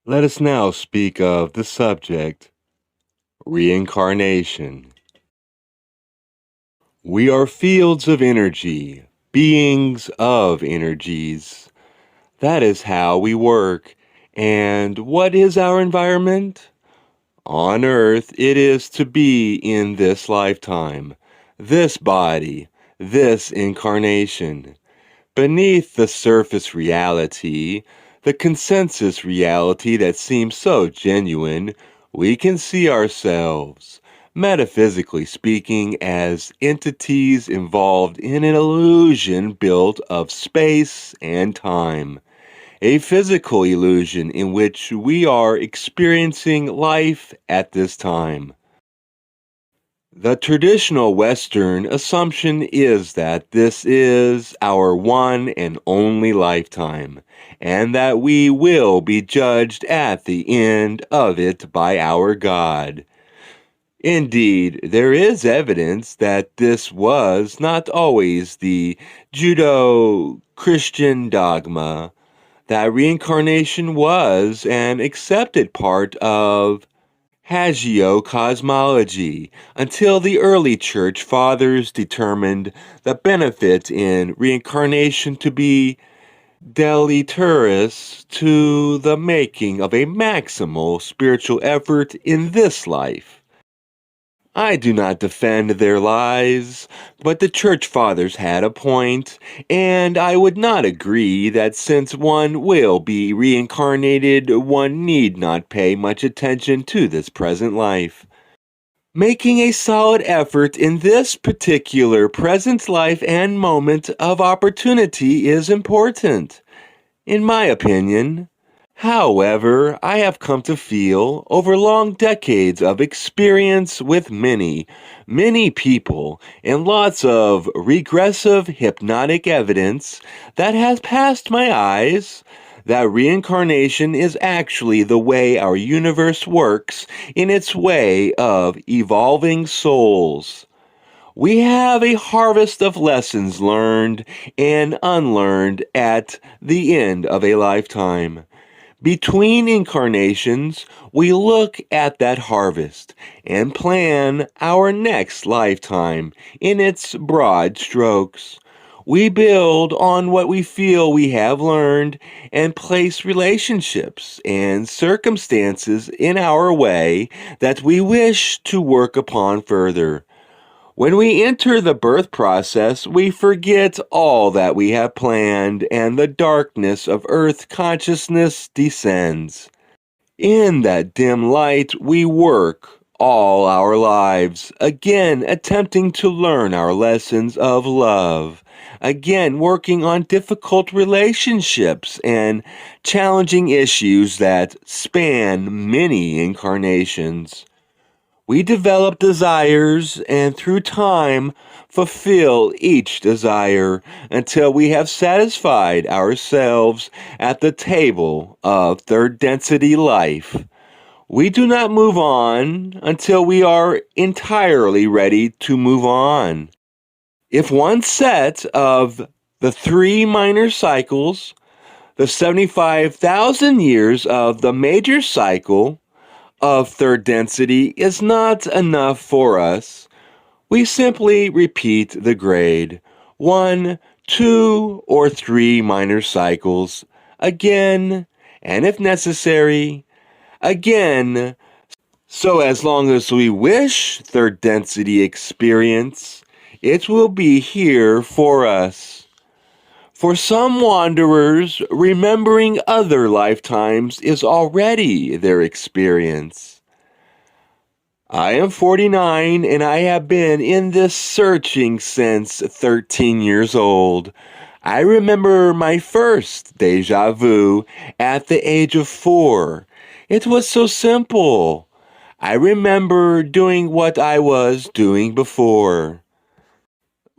Let us now speak of the subject, reincarnation. We are fields of energy, beings of energies. That is how we work. And what is our environment? On earth, it is to be in this lifetime, this body, this incarnation. Beneath the surface reality, the consensus reality that seems so genuine, we can see ourselves, metaphysically speaking, as entities involved in an illusion built of space and time. A physical illusion in which we are experiencing life at this time. The traditional Western assumption is that this is our one and only lifetime, and that we will be judged at the end of it by our God. Indeed, there is evidence that this was not always the Judeo-Christian dogma, that reincarnation was an accepted part of hagiocosmology until the early church fathers determined the benefit in reincarnation to be deleterious to the making of a maximal spiritual effort in this life. I do not defend their lies, but the church fathers had a point, and I would not agree that since one will be reincarnated, one need not pay much attention to this present life. Making a solid effort in this particular present life and moment of opportunity is important, in my opinion. However, I have come to feel, over long decades of experience with many, many people, and lots of regressive hypnotic evidence that has passed my eyes, that reincarnation is actually the way our universe works in its way of evolving souls. We have a harvest of lessons learned and unlearned at the end of a lifetime. Between incarnations, we look at that harvest and plan our next lifetime in its broad strokes. We build on what we feel we have learned and place relationships and circumstances in our way that we wish to work upon further. When we enter the birth process, we forget all that we have planned, and the darkness of earth consciousness descends. In that dim light, we work all our lives, again attempting to learn our lessons of love, again working on difficult relationships and challenging issues that span many incarnations. We develop desires and through time fulfill each desire until we have satisfied ourselves at the table of third density life. We do not move on until we are entirely ready to move on. If one set of the three minor cycles, the 75,000 years of the major cycle, of third density is not enough for us, we simply repeat the grade, 1, 2, or 3 minor cycles, again, and if necessary, again, so as long as we wish third density experience, it will be here for us. For some wanderers, remembering other lifetimes is already their experience. I am 49 and I have been in this searching since 13 years old. I remember my first deja vu at the age of 4. It was so simple. I remember doing what I was doing before.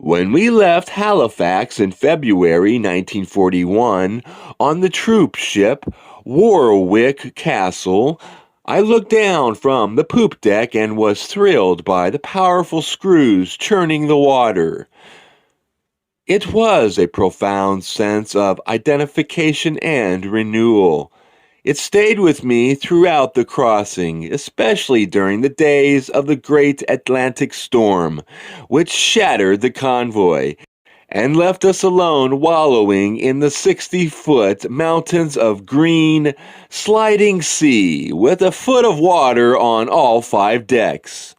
When we left Halifax in February 1941 on the troop ship Warwick Castle, I looked down from the poop deck and was thrilled by the powerful screws churning the water. It was a profound sense of identification and renewal. It stayed with me throughout the crossing, especially during the days of the great Atlantic storm, which shattered the convoy and left us alone wallowing in the 60-foot mountains of green, sliding sea with a foot of water on all 5 decks.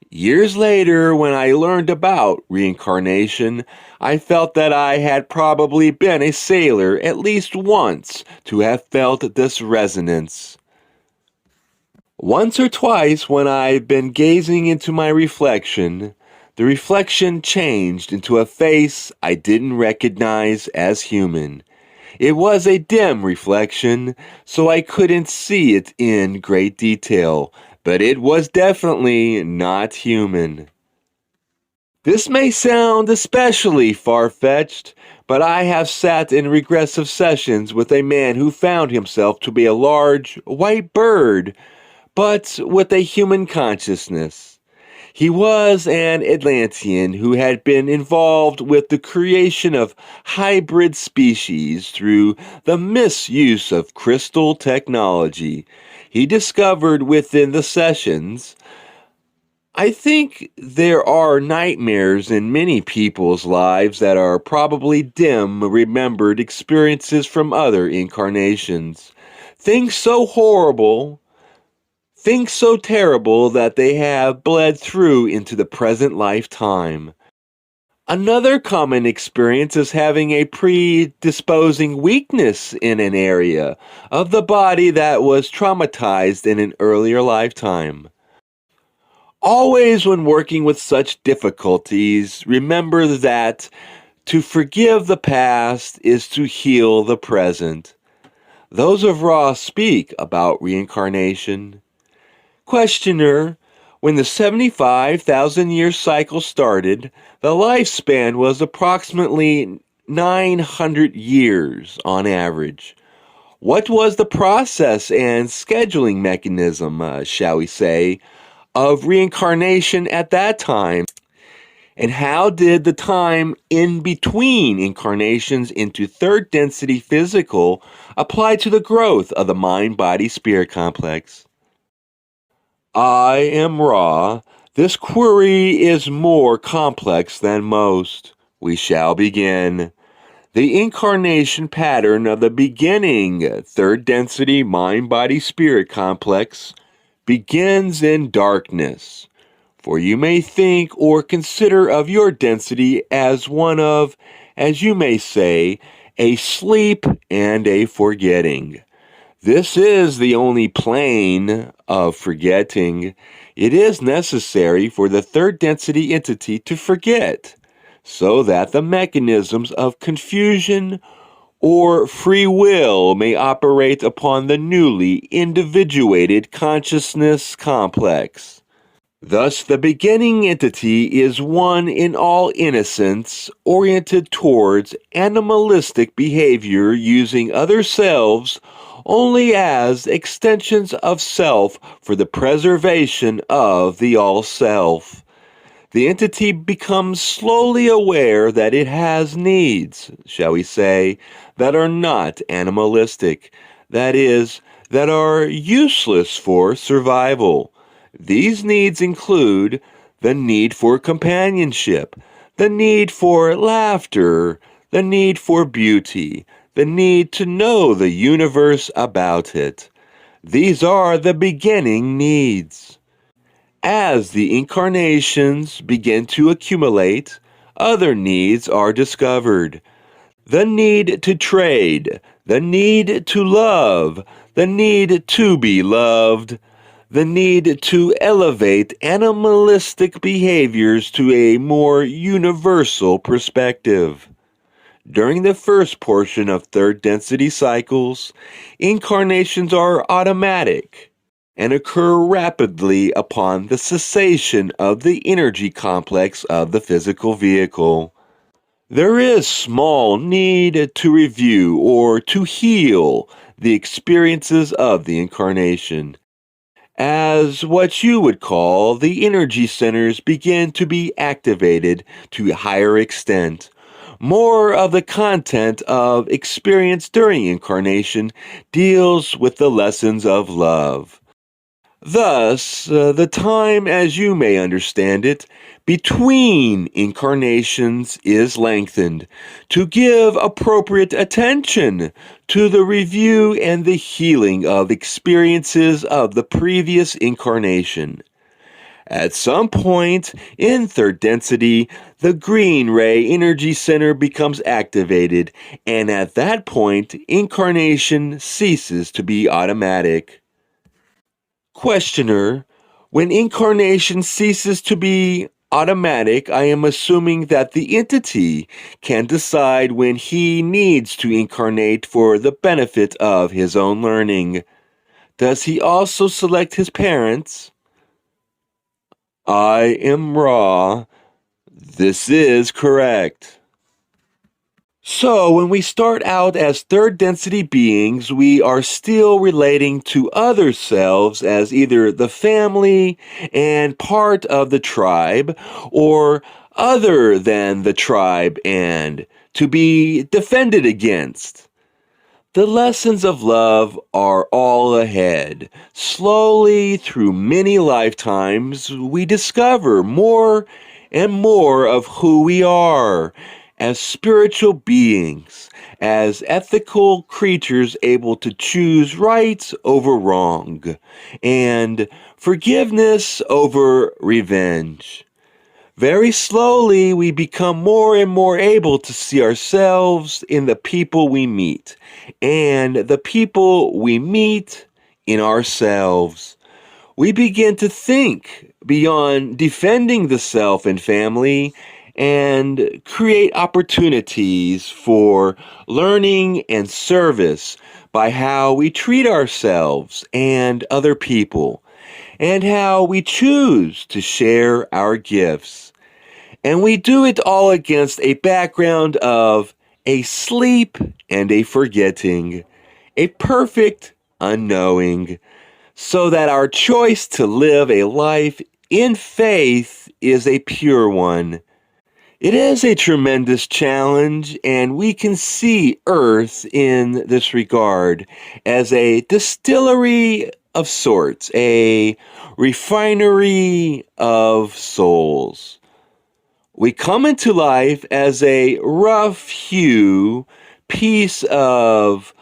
Years later, when I learned about reincarnation, I felt that I had probably been a sailor at least once to have felt this resonance. Once or twice when I've been gazing into my reflection, the reflection changed into a face I didn't recognize as human. It was a dim reflection, so I couldn't see it in great detail, but it was definitely not human. This may sound especially far-fetched, but I have sat in regressive sessions with a man who found himself to be a large, white bird, but with a human consciousness. He was an Atlantean who had been involved with the creation of hybrid species through the misuse of crystal technology. He discovered within the sessions, I think there are nightmares in many people's lives that are probably dim, remembered experiences from other incarnations. Things so horrible, things so terrible that they have bled through into the present lifetime. Another common experience is having a predisposing weakness in an area of the body that was traumatized in an earlier lifetime. Always when working with such difficulties, remember that to forgive the past is to heal the present. Those of Ra speak about reincarnation. Questioner, when the 75,000-year cycle started, the lifespan was approximately 900 years on average. What was the process and scheduling mechanism, shall we say, of reincarnation at that time? And how did the time in between incarnations into third density physical apply to the growth of the mind-body-spirit complex? I am Ra. This query is more complex than most. We shall begin. The incarnation pattern of the beginning third density mind-body-spirit complex begins in darkness. For you may think or consider of your density as one of, as you may say, a sleep and a forgetting. This is the only plane of forgetting. It is necessary for the third density entity to forget, so that the mechanisms of confusion or free will may operate upon the newly individuated consciousness complex. Thus, the beginning entity is one in all innocence, oriented towards animalistic behavior using other selves only as extensions of self for the preservation of the all-self. The entity becomes slowly aware that it has needs, shall we say, that are not animalistic, that is, that are useless for survival. These needs include the need for companionship, the need for laughter, the need for beauty, the need to know the universe about it. These are the beginning needs. As the incarnations begin to accumulate, other needs are discovered. The need to trade, the need to love, the need to be loved, the need to elevate animalistic behaviors to a more universal perspective. During the first portion of third density cycles, incarnations are automatic and occur rapidly upon the cessation of the energy complex of the physical vehicle. There is small need to review or to heal the experiences of the incarnation, as what you would call the energy centers begin to be activated to a higher extent. More of the content of experience during incarnation deals with the lessons of love. Thus, the time, as you may understand it, between incarnations is lengthened to give appropriate attention to the review and the healing of experiences of the previous incarnation. At some point in third density, the green ray energy center becomes activated, and at that point, incarnation ceases to be automatic. Questioner, when incarnation ceases to be automatic, I am assuming that the entity can decide when he needs to incarnate for the benefit of his own learning. Does he also select his parents? I am Ra. This is correct. So, when we start out as third density beings, we are still relating to other selves as either the family and part of the tribe, or other than the tribe and to be defended against. The lessons of love are all ahead. Slowly, through many lifetimes, we discover more and more of who we are as spiritual beings, as ethical creatures able to choose right over wrong, and forgiveness over revenge. Very slowly, we become more and more able to see ourselves in the people we meet, and the people we meet in ourselves. We begin to think beyond defending the self and family and create opportunities for learning and service by how we treat ourselves and other people, and how we choose to share our gifts. And we do it all against a background of a sleep and a forgetting, a perfect unknowing, so that our choice to live a life in faith is a pure one. It is a tremendous challenge, and we can see Earth in this regard as a distillery of sorts, a refinery of souls. We come into life as a rough hew piece of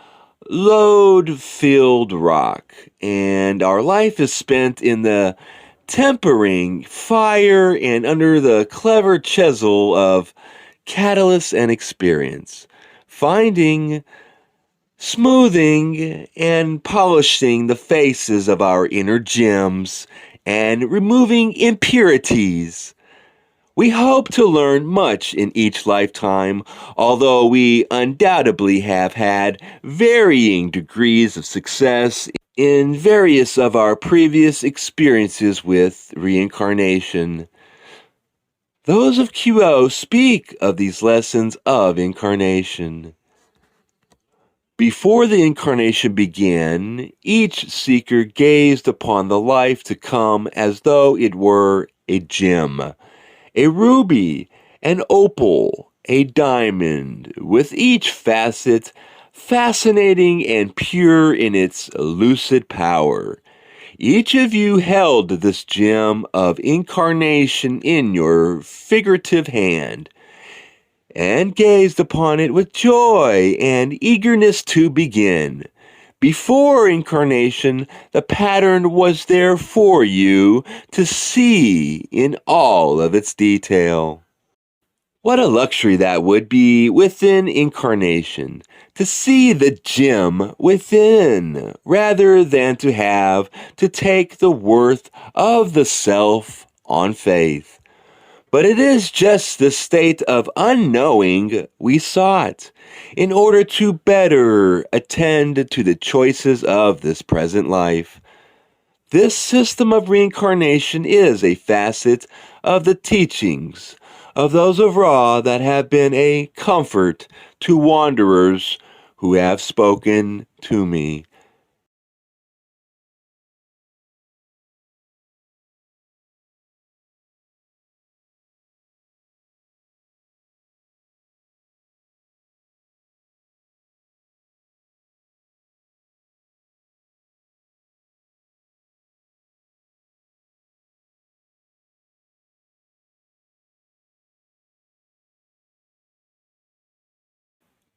load-filled rock, and our life is spent in the tempering fire and under the clever chisel of catalyst and experience, finding, smoothing, and polishing the faces of our inner gems and removing impurities. We hope to learn much in each lifetime, although we undoubtedly have had varying degrees of success in various of our previous experiences with reincarnation. Those of QO speak of these lessons of incarnation. Before the incarnation began, each seeker gazed upon the life to come as though it were a gem, a ruby, an opal, a diamond, with each facet fascinating and pure in its lucid power. Each of you held this gem of incarnation in your figurative hand, and gazed upon it with joy and eagerness to begin. Before incarnation, the pattern was there for you to see in all of its detail. What a luxury that would be within incarnation, to see the gem within, rather than to have to take the worth of the self on faith. But it is just the state of unknowing we sought, in order to better attend to the choices of this present life. This system of reincarnation is a facet of the teachings of those of Ra that have been a comfort to wanderers who have spoken to me.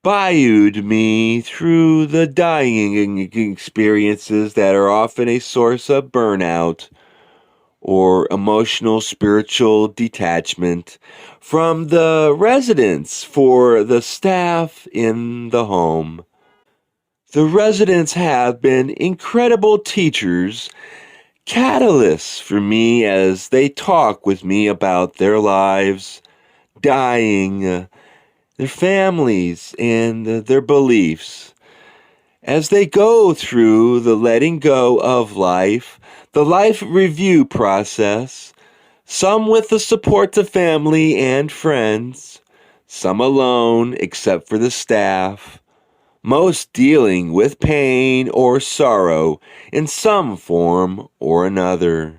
bayoued me through the dying experiences that are often a source of burnout or emotional spiritual detachment from the residents for the staff in the home. The residents have been incredible teachers, catalysts for me as they talk with me about their lives, dying, their families, and their beliefs. As they go through the letting go of life, the life review process, some with the support of family and friends, some alone except for the staff, most dealing with pain or sorrow in some form or another.